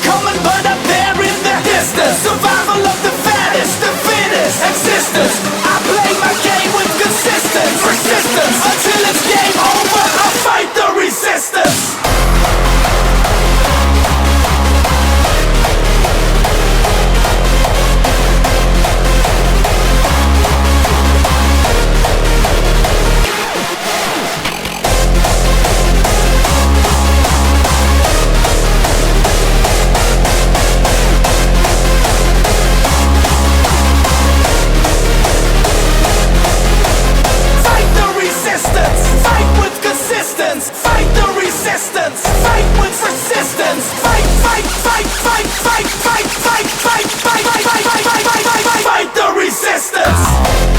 coming, but I'm there in the distance. Survival of the fattest, the fittest. Existence, I play my game with consistent persistence. Until it's game over, I fight the resistance. Fight with consistence. Fight the resistance. Fight with persistence. Fight, fight, fight, fight, fight, fight, fight, fight, fight, fight, fight, fight, fight, fight, fight, fight the resistance.